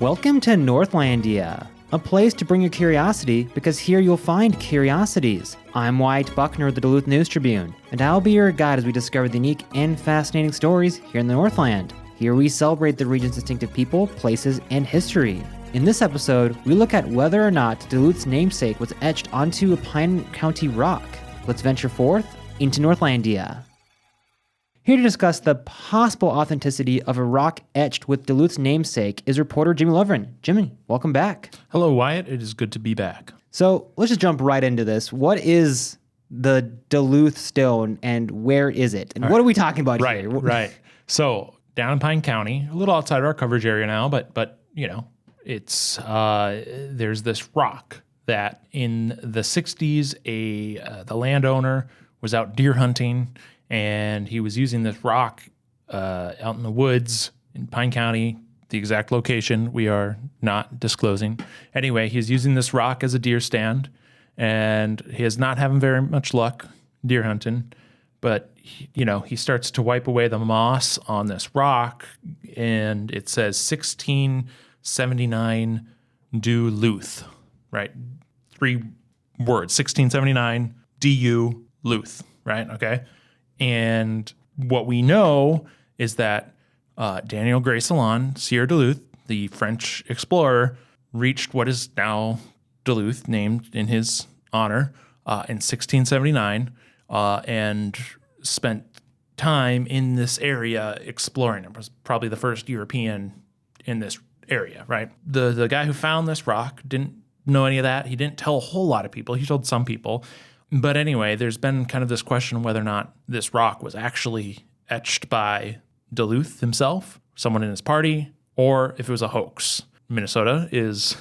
Welcome to Northlandia, a place to bring your curiosity because here you'll find curiosities. I'm Wyatt Buckner of the Duluth News Tribune, and I'll be your guide as we discover the unique and fascinating stories here in the Northland. Here we celebrate the region's distinctive people, places, and history. In this episode, we look at whether or not Duluth's namesake was etched onto a Pine County rock. Let's venture forth into Northlandia. Here to discuss the possible authenticity of a rock etched with Duluth's namesake is reporter Jimmy Lovren. Jimmy, welcome back. Hello, Wyatt. It is good to be back. So let's just jump right into this. What is the Duluth Stone and where is it? And what are we talking about here? Right. So down in Pine County, a little outside our coverage area now, but you know, it's there's this rock that in the 60s, the landowner was out deer hunting. And he was using this rock out in the woods in Pine County, the exact location we are not disclosing. Anyway, he's using this rock as a deer stand, and he is not having very much luck deer hunting. But, he starts to wipe away the moss on this rock, and it says 1679 Duluth, right? 3 words, 1679 DU Luth, right? Okay. And what we know is that Daniel Greysolon, Sieur Duluth, the French explorer, reached what is now Duluth, named in his honor, in 1679, and spent time in this area exploring. It was probably the first European in this area, right? The guy who found this rock didn't know any of that. He didn't tell a whole lot of people. He told some people. But anyway, there's been kind of this question whether or not this rock was actually etched by Duluth himself, someone in his party, or if it was a hoax. Minnesota is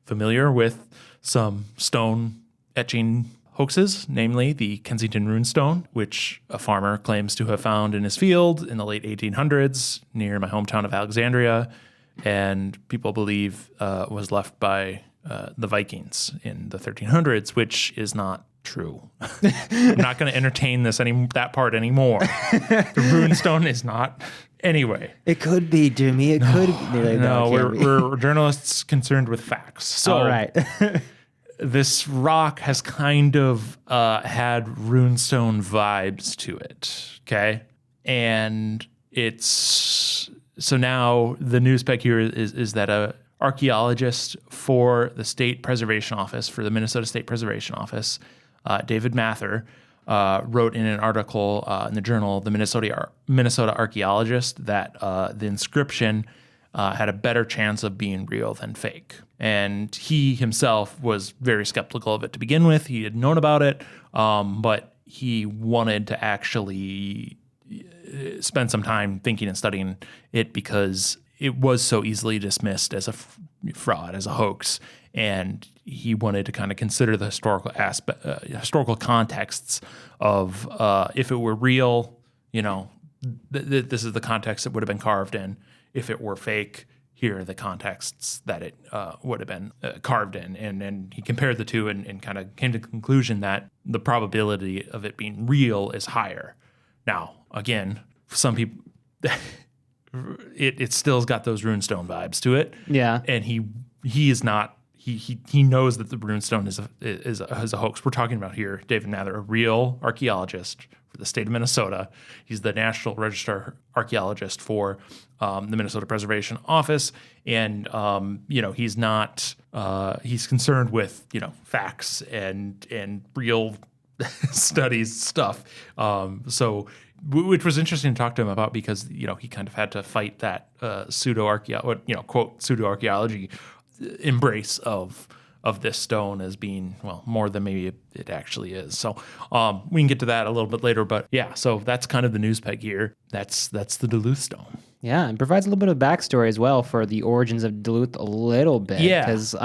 familiar with some stone etching hoaxes, namely the Kensington Rune Stone, which a farmer claims to have found in his field in the late 1800s near my hometown of Alexandria, and people believe was left by the Vikings in the 1300s, which is not true. I'm not going to entertain that part anymore. The Rune Stone is not. Anyway. It could be, Jimmy. It could be. No, we're journalists concerned with facts. So all right. This rock has kind of had Rune Stone vibes to it, okay? And so now the news spec here is that a archeologist for the State Preservation Office, for the Minnesota State Preservation Office, David Mather, wrote in an article in the journal, the Minnesota Archeologist, that the inscription had a better chance of being real than fake. And he himself was very skeptical of it to begin with. He had known about it, but he wanted to actually spend some time thinking and studying it because it was so easily dismissed as a fraud, as a hoax, and he wanted to kind of consider the historical contexts of if it were real, this is the context it would have been carved in. If it were fake, here are the contexts that it would have been carved in. And he compared the two and kind of came to the conclusion that the probability of it being real is higher. Now, again, some people... It still's got those runestone vibes to it. Yeah. And he is not, he knows that the runestone is a hoax. We're talking about here, David Mather, a real archaeologist for the state of Minnesota. He's the National Register archaeologist for the Minnesota Preservation Office. And, he's not, he's concerned with, facts and real studies stuff. Which was interesting to talk to him about because, he kind of had to fight that quote, pseudo-archaeology embrace of this stone as being, well, more than maybe it actually is. So we can get to that a little bit later. But yeah, so that's kind of the news peg here. That's the Duluth Stone. Yeah, and provides a little bit of backstory as well for the origins of Duluth a little bit. Yeah. Because,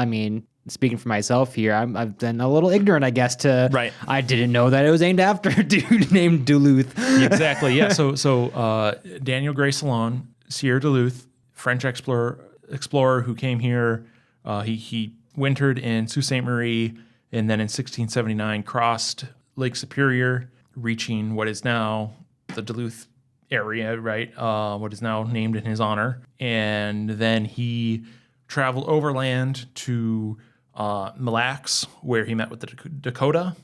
speaking for myself here, I've been a little ignorant, I guess, Right. I didn't know that it was named after a dude named Duluth. Exactly, yeah. So Daniel Greysolon, Sieur Duluth, French explorer who came here, he wintered in Sault Ste. Marie, and then in 1679 crossed Lake Superior, reaching what is now the Duluth area, right? What is now named in his honor. And then he traveled overland to Mille Lacs, where he met with the Dakota.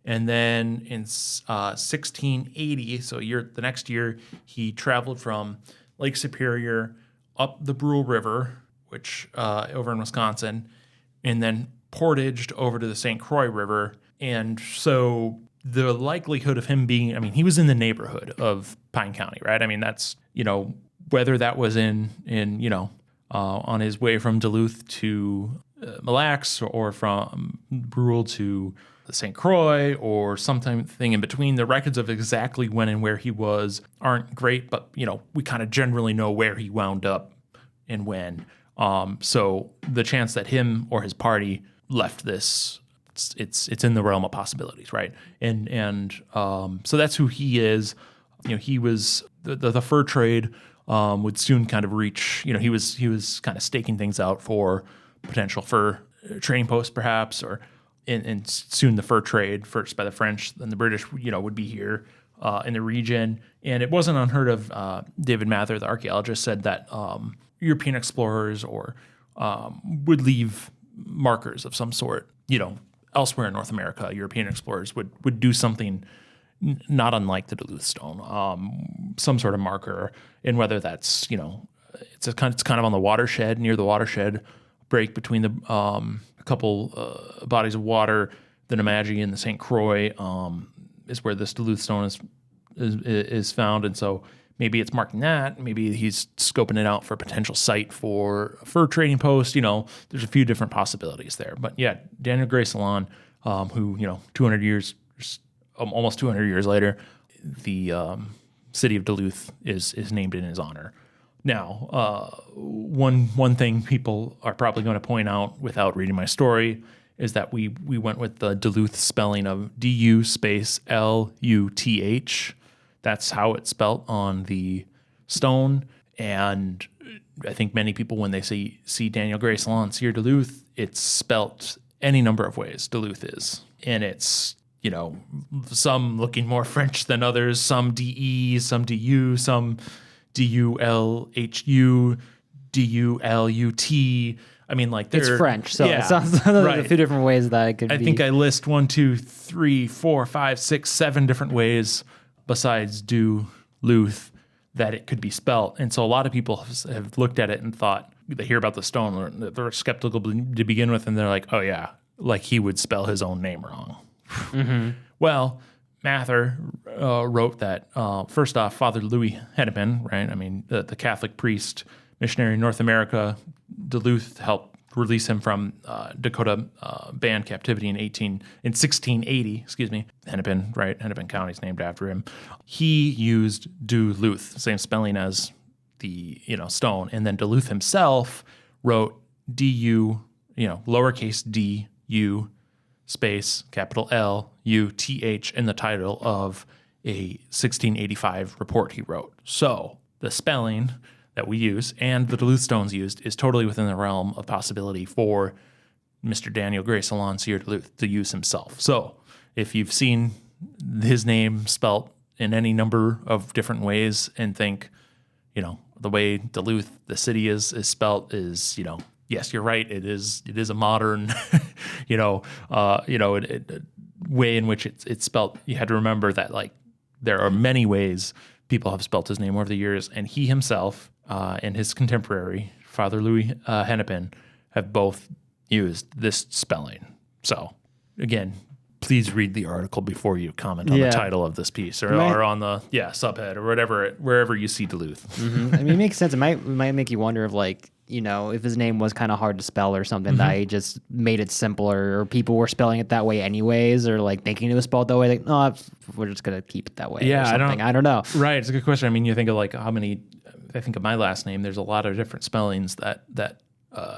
And then in 1680, so the next year, he traveled from Lake Superior up the Brule River, which over in Wisconsin, and then portaged over to the St. Croix River. And so the likelihood of him being, I mean, he was in the neighborhood of Pine County, right? I mean, that's, whether that was in on his way from Duluth to Mille Lacs or from Brule to the St. Croix or something in between. The records of exactly when and where he was aren't great, but we kind of generally know where he wound up and when. So the chance that him or his party left this, it's in the realm of possibilities, right? And so that's who he is. He was the fur trade would soon kind of reach. He was kind of staking things out for potential fur trading posts, perhaps, and soon the fur trade, first by the French, then the British, would be here in the region. And it wasn't unheard of. David Mather, the archaeologist, said that European explorers would leave markers of some sort, elsewhere in North America. European explorers would do something not unlike the Luth Stone, some sort of marker, and whether that's it's kind of on the watershed, near the watershed break between the a couple bodies of water, the Namesake and the St. Croix is where this Luth Stone is found, and so maybe it's marking that. Maybe he's scoping it out for a potential site for a fur trading post. There's a few different possibilities there. But yeah, Daniel Gray Salon, who 200 years, almost 200 years later, the city of Duluth is named in his honor. Now, one thing people are probably going to point out without reading my story is that we went with the Duluth spelling of DU space LUTH. That's how it's spelt on the stone. And I think many people, when they see Daniel Gray Salon, Sieur Duluth, it's spelt any number of ways, Duluth is. And it's, some looking more French than others, some DE, some DU, some DULHU, DULUT. I mean, it's French, so it sounds like a few different ways that it could be. I think I list 1, 2, 3, 4, 5, 6, 7 different ways besides Luth that it could be spelt. And so a lot of people have looked at it and thought, they hear about the stone, they're skeptical to begin with, and they're like, oh yeah, like he would spell his own name wrong. Mm-hmm. Well, Mather wrote that, first off, Father Louis Hennepin, right? I mean, the Catholic priest, missionary in North America, Duluth helped release him from Dakota band captivity in 1680. Excuse me, Hennepin, right? Hennepin County is named after him. He used Duluth, same spelling as the stone, and then Duluth himself wrote DU, lowercase d u space capital LUTH in the title of a 1685 report he wrote. So the spelling that we use and the Duluth Stones used is totally within the realm of possibility for Mr. Daniel Gray Salon, Sieur Duluth, to use himself. So if you've seen his name spelt in any number of different ways and think, the way Duluth, the city is spelt is, yes, you're right. It is a modern, way in which it's spelt. You had to remember that there are many ways people have spelt his name over the years, and he himself and his contemporary, Father Louis Hennepin, have both used this spelling. So, again, please read the article before you comment on the title of this piece or on the subhead or wherever you see Duluth. Mm-hmm. I mean, it makes sense. It might make you wonder if his name was kind of hard to spell or something, that he just made it simpler, or people were spelling it that way anyways, or thinking it was spelled that way. No, we're just going to keep it that way. Yeah, or something. I don't know. Right. It's a good question. I mean, you think of how many, I think of my last name, there's a lot of different spellings that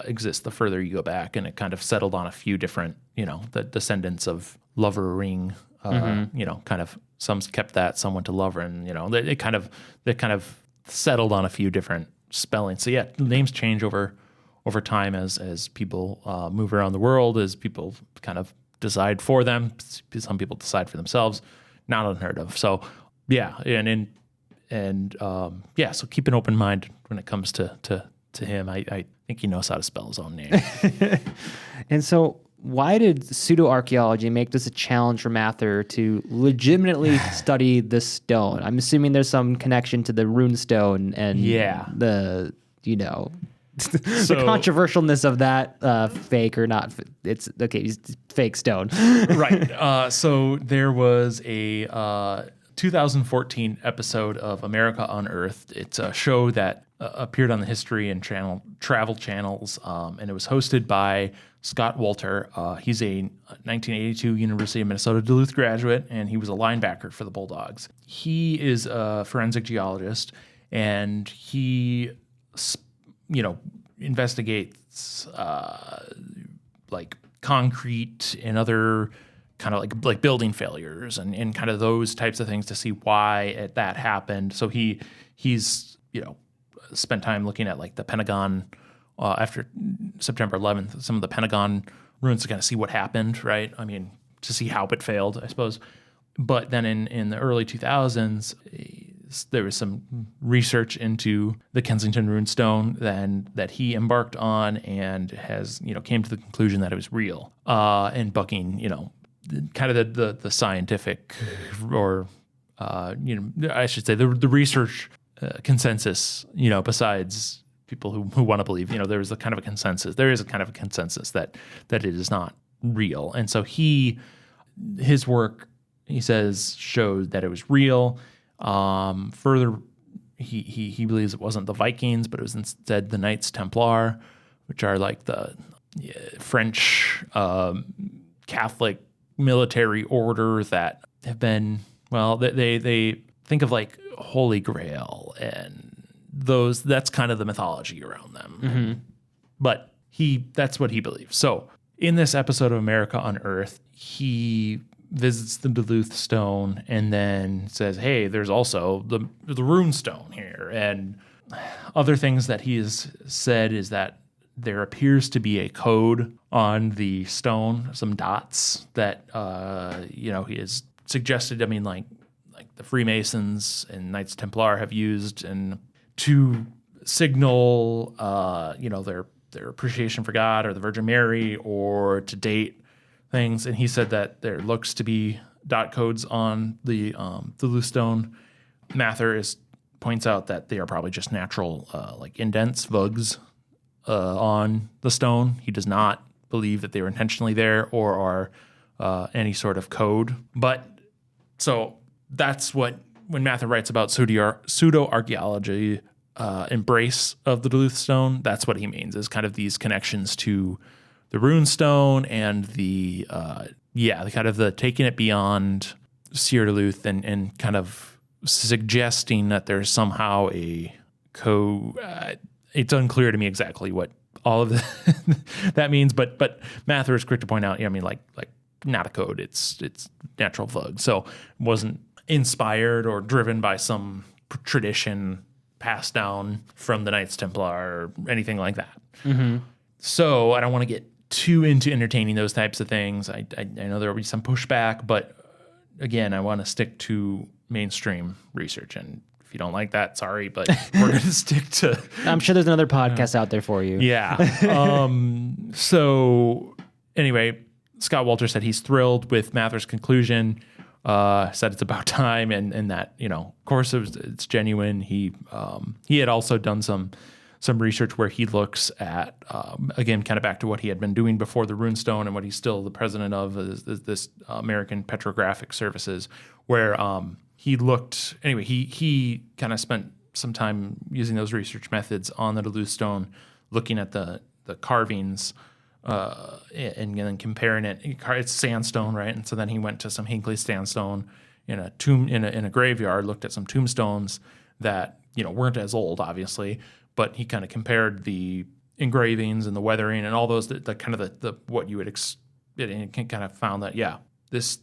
exist the further you go back, and it kind of settled on a few different, the descendants of Lovering, kind of, some kept that, some went to Lover, and, they kind of settled on a few different spelling. So yeah, names change over time as people move around the world, as people kind of decide for them. Some people decide for themselves. Not unheard of. So yeah, so keep an open mind when it comes to him. I think he knows how to spell his own name. And so why did pseudo-archaeology make this a challenge for Mather to legitimately study the stone? I'm assuming there's some connection to the rune stone and the, the controversialness of that fake or not. It's fake stone. Right. So there was a 2014 episode of America Unearthed. It's a show that appeared on the History and Travel channels, and it was hosted by Scott Walter. He's a 1982 University of Minnesota Duluth graduate, and he was a linebacker for the Bulldogs. He is a forensic geologist, and he, investigates like concrete and other kind of like building failures and kind of those types of things to see why that happened. So he's spent time looking at like the Pentagon after September 11th, some of the Pentagon ruins to kind of see what happened, right? I mean, to see how it failed, I suppose. But then in the early 2000s, there was some research into the Kensington rune stone that he embarked on and has, came to the conclusion that it was real. And bucking, kind of the scientific or, I should say the research consensus, besides people who want to believe, there is a kind of a consensus. There is a kind of a consensus that it is not real. And so his work, he says, showed that it was real. Further, he believes it wasn't the Vikings, but it was instead the Knights Templar, which are like the French Catholic military order that have been, well, they think of like Holy Grail and that's kind of the mythology around them. Mm-hmm. But that's what he believes. So in this episode of America Unearthed, he visits the Luth Stone and then says, hey, there's also the rune stone here. And other things that he has said is that there appears to be a code on the stone, some dots that, he has suggested, like the Freemasons and Knights Templar have used and to signal, their appreciation for God or the Virgin Mary or to date things. And he said that there looks to be dot codes on the Luth Stone. Mather points out that they are probably just natural indents, vugs on the stone. He does not believe that they were intentionally there or are any sort of code. But so that's when Mather writes about pseudo-archaeology embrace of the Luth Stone, that's what he means, is kind of these connections to the rune stone and the kind of the taking it beyond Sieur de Luth and kind of suggesting that there's somehow a it's unclear to me exactly what all of that means, but Mather is quick to point out, like not a code, it's natural vug. So it wasn't inspired or driven by some tradition passed down from the Knights Templar or anything like that. Mm-hmm. So I don't want to get too into entertaining those types of things. I know there will be some pushback, but again, I want to stick to mainstream research. And if you don't like that, sorry, but we're going to stick to... I'm sure there's another podcast out there for you. Yeah. So anyway, Scott Walter said he's thrilled with Mather's conclusion. Said it's about time, and that, of course it's genuine. He had also done some research where he looks at, again, kind of back to what he had been doing before the runestone and what he's still the president of is this American Petrographic Services, where he looked, anyway, he kind of spent some time using those research methods on the Luth Stone, looking at the carvings, and then comparing it. It's sandstone, right? And so then he went to some Hinckley sandstone in a tomb in a graveyard, looked at some tombstones that weren't as old, obviously, but he kind of compared the engravings and the weathering and all those the kind of the what you would and kind of found that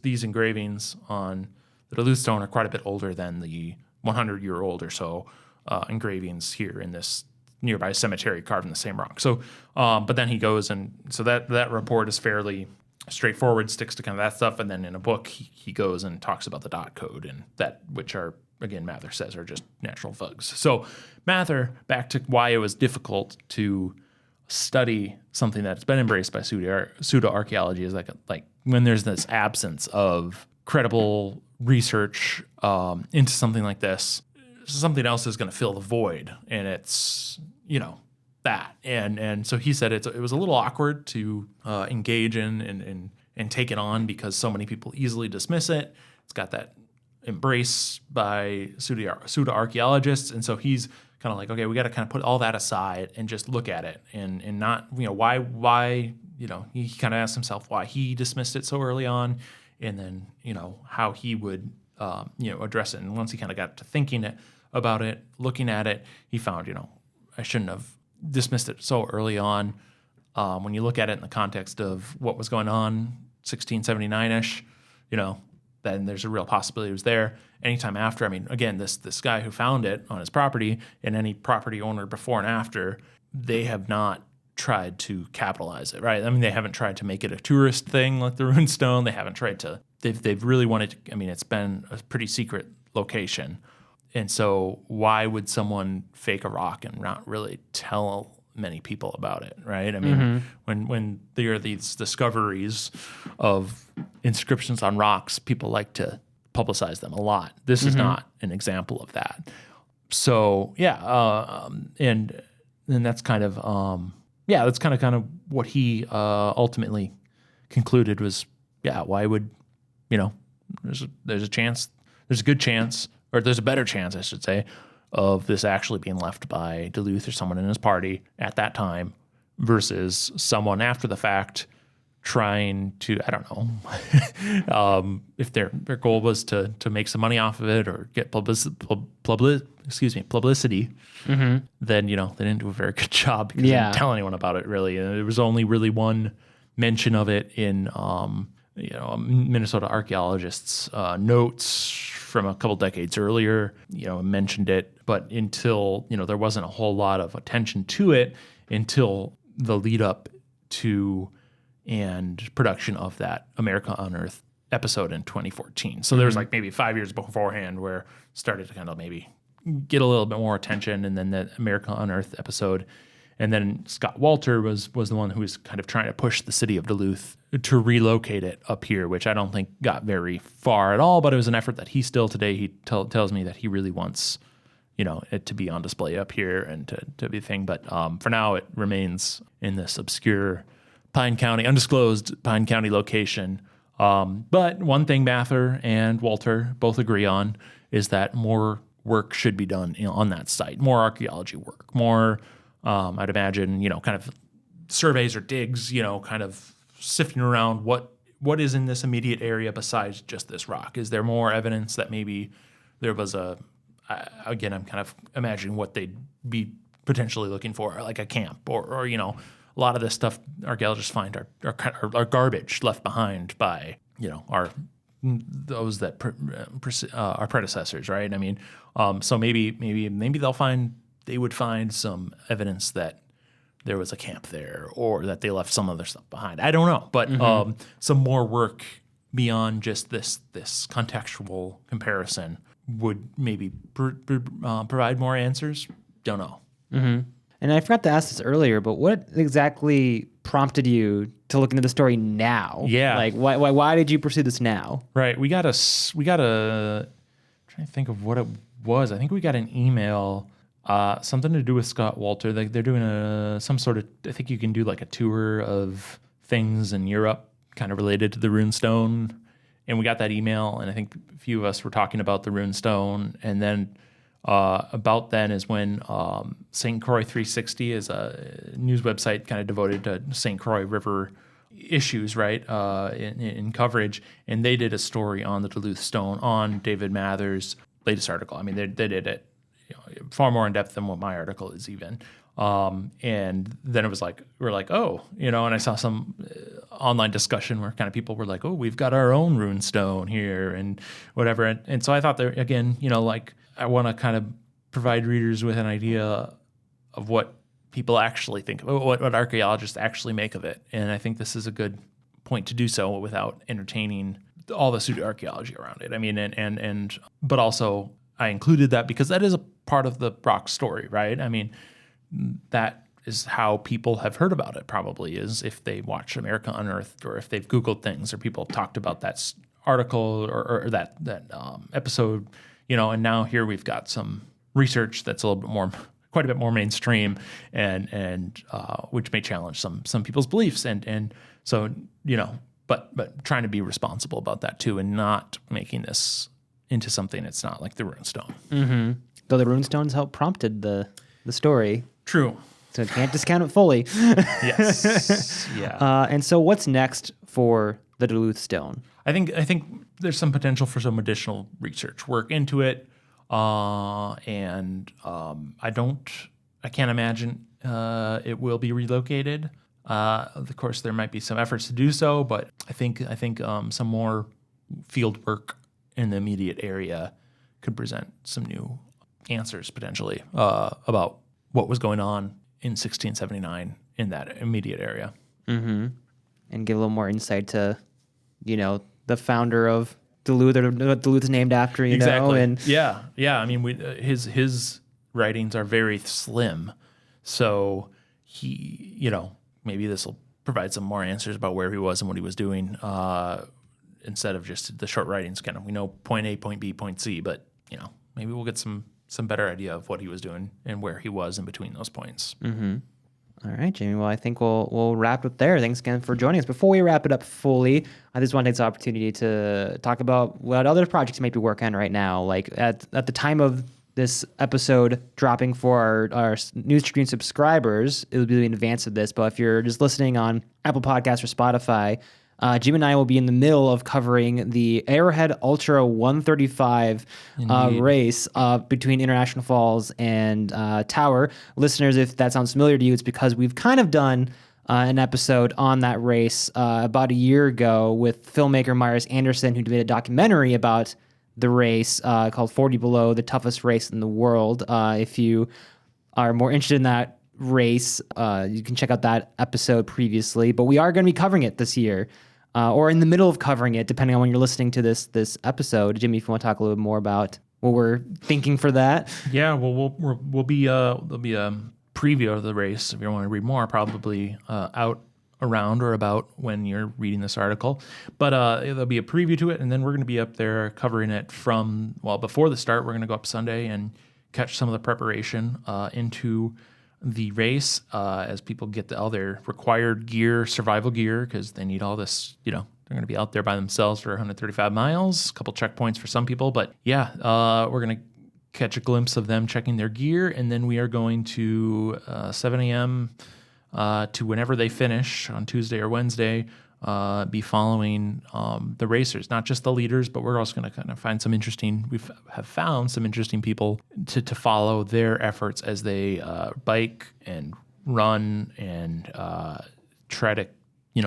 these engravings on the Luth Stone are quite a bit older than the 100-year-old or so engravings here in this nearby cemetery carved in the same rock. So, but then he goes and so that report is fairly straightforward, sticks to kind of that stuff. And then in a book, he goes and talks about the dot code and that, which are, again, Mather says are just natural thugs. So Mather, back to why it was difficult to study something that's been embraced by pseudo archaeology is like when there's this absence of credible research into something like this, something else is going to fill the void, and it's that. And so he said it was a little awkward to engage in and take it on because so many people easily dismiss it. It's got that embrace by pseudo archaeologists, and so he's kind of like, okay, we got to kind of put all that aside and just look at it and not why he kind of asked himself why he dismissed it so early on, and then how he would address it. And once he kind of got to thinking about it, looking at it, he found I shouldn't have dismissed it so early on. When you look at it in the context of what was going on 1679-ish, then there's a real possibility it was there. Anytime after, I mean, again, this guy who found it on his property and any property owner before and after, they have not tried to capitalize it, right? I mean, they haven't tried to make it a tourist thing like the Rune Stone. They haven't tried to, they've really wanted to, I mean, it's been a pretty secret location. And so why would someone fake a rock and not really tell many people about it, right? I mean, when there are these discoveries of inscriptions on rocks, people like to publicize them a lot. This is not an example of that. So and that's kind of that's kind of what he ultimately concluded was, why would there's a good chance, or there's a better chance, I should say, of this actually being left by Duluth or someone in his party at that time versus someone after the fact trying to, I don't know, if their goal was to make some money off of it or get publicity, then, they didn't do a very good job because they didn't tell anyone about it, really. And there was only really one mention of it in, Minnesota archaeologists' notes from a couple decades earlier, mentioned it, but until, there wasn't a whole lot of attention to it until the lead up to and production of that America Unearthed episode in 2014. So there was like maybe 5 years beforehand where it started to kind of maybe get a little bit more attention, and then the America Unearthed episode. And then Scott Walter was the one who was kind of trying to push the city of Duluth to relocate it up here, which I don't think got very far at all, but it was an effort that he still today, he tells me that he really wants, it to be on display up here and to be a thing. But for now, it remains in this obscure undisclosed Pine County location. But one thing Mather and Walter both agree on is that more work should be done on that site, more archaeology work, more I'd imagine, kind of surveys or digs, kind of sifting around what is in this immediate area besides just this rock. Is there more evidence that maybe there was again, I'm kind of imagining what they'd be potentially looking for, like a camp or a lot of this stuff archaeologists find are garbage left behind by, those that our predecessors, right? I mean, so maybe they would find some evidence that there was a camp there or that they left some other stuff behind. I don't know, but some more work beyond just this contextual comparison would maybe provide more answers. Don't know. And I forgot to ask this earlier, but what exactly prompted you to look into the story now? Yeah. Like, why did you pursue this now? Right. We got a trying to think of what it was. I think we got an email, something to do with Scott Walter. They're doing some sort of, I think you can do like a tour of things in Europe kind of related to the Rune Stone. And we got that email, and I think a few of us were talking about the Rune Stone. And then about then is when St. Croix 360 is a news website kind of devoted to St. Croix River issues, right, in coverage. And they did a story on the Luth Stone on David Mather's latest article. I mean, they did it far more in depth than what my article is even. And then it was like, we're like, oh, and I saw some online discussion where kind of people were like, oh, we've got our own Rune Stone here and whatever. And so I thought there, again, like I want to kind of provide readers with an idea of what people actually think of, what archaeologists actually make of it. And I think this is a good point to do so without entertaining all the pseudo-archaeology around it. I mean, but also I included that because that is a part of the rock story, right? I mean, that is how people have heard about it, probably, is if they watch America Unearthed or if they've Googled things or people have talked about that article or that episode, and now here we've got some research that's a little bit more, quite a bit more mainstream and which may challenge some people's beliefs. And so, but trying to be responsible about that too and not making this into something it's not, like the Rune Stone. Mm-hmm. Though the Rune Stones helped prompted the story. True. So you can't discount it fully. Yes. Yeah. And so what's next for the Luth Stone? I think there's some potential for some additional research work into it. I can't imagine it will be relocated. Of course, there might be some efforts to do so, but I think some more field work in the immediate area could present some new answers potentially about what was going on in 1679 in that immediate area. Mm-hmm. And give a little more insight to, the founder of Duluth, or what Duluth is named after, exactly. know? And yeah. I mean, his writings are very slim, so he, maybe this will provide some more answers about where he was and what he was doing, instead of just the short writings. Kind of, we know point A, point B, point C, but maybe we'll get some better idea of what he was doing and where he was in between those points. Mm-hmm. All right, Jamie. Well, I think we'll wrap it there. Thanks again for joining us. Before we wrap it up fully, I just want to take this opportunity to talk about what other projects you might be working on right now. Like at the time of this episode dropping for our News Tribune subscribers, it will be in advance of this. But if you're just listening on Apple Podcasts or Spotify, Jim and I will be in the middle of covering the Arrowhead Ultra 135 race between International Falls and Tower. Listeners, if that sounds familiar to you, it's because we've kind of done an episode on that race about a year ago with filmmaker Myers Anderson, who did a documentary about the race called 40 Below, the toughest race in the world. If you are more interested in that race, you can check out that episode previously. But we are going to be covering it this year. Or in the middle of covering it, depending on when you're listening to this episode. Jimmy, if you want to talk a little bit more about what we're thinking for that. Yeah, well, we'll be there'll be a preview of the race if you want to read more, probably out around or about when you're reading this article. But there'll be a preview to it, and then we're going to be up there covering it before the start. We're going to go up Sunday and catch some of the preparation into the race as people get all their required gear, survival gear, because they need all this, they're going to be out there by themselves for 135 miles, a couple checkpoints for some people. But yeah, we're going to catch a glimpse of them checking their gear, and then we are going to 7 a.m. To whenever they finish on Tuesday or Wednesday, be following the racers, not just the leaders, but we're also going to kind of find have found some interesting people to follow their efforts as they bike and run and try to,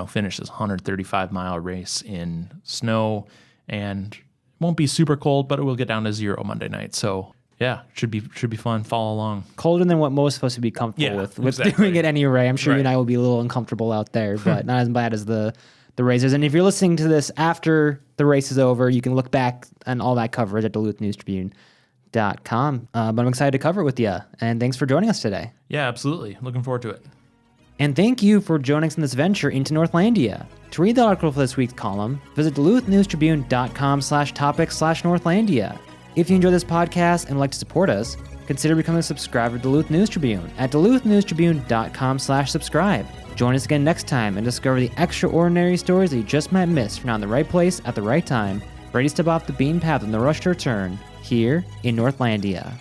finish this 135-mile race in snow. And it won't be super cold, but it will get down to 0 Monday night. So yeah, should be fun. Follow along. Colder than what most of us would be comfortable with exactly. doing it anyway. I'm sure right. you and I will be a little uncomfortable out there, but not as bad as the racers. And if you're listening to this after the race is over, you can look back on all that coverage at DuluthNewsTribune.com. But I'm excited to cover it with you. And thanks for joining us today. Yeah, absolutely. Looking forward to it. And thank you for joining us in this venture into Northlandia. To read the article for this week's column, visit DuluthNewsTribune.com/topics/Northlandia. If you enjoy this podcast and would like to support us, consider becoming a subscriber to Duluth News Tribune at DuluthNewsTribune.com/subscribe. Join us again next time and discover the extraordinary stories that you just might miss from now in the right place at the right time, ready to step off the beaten path in the rush to return, here in Northlandia.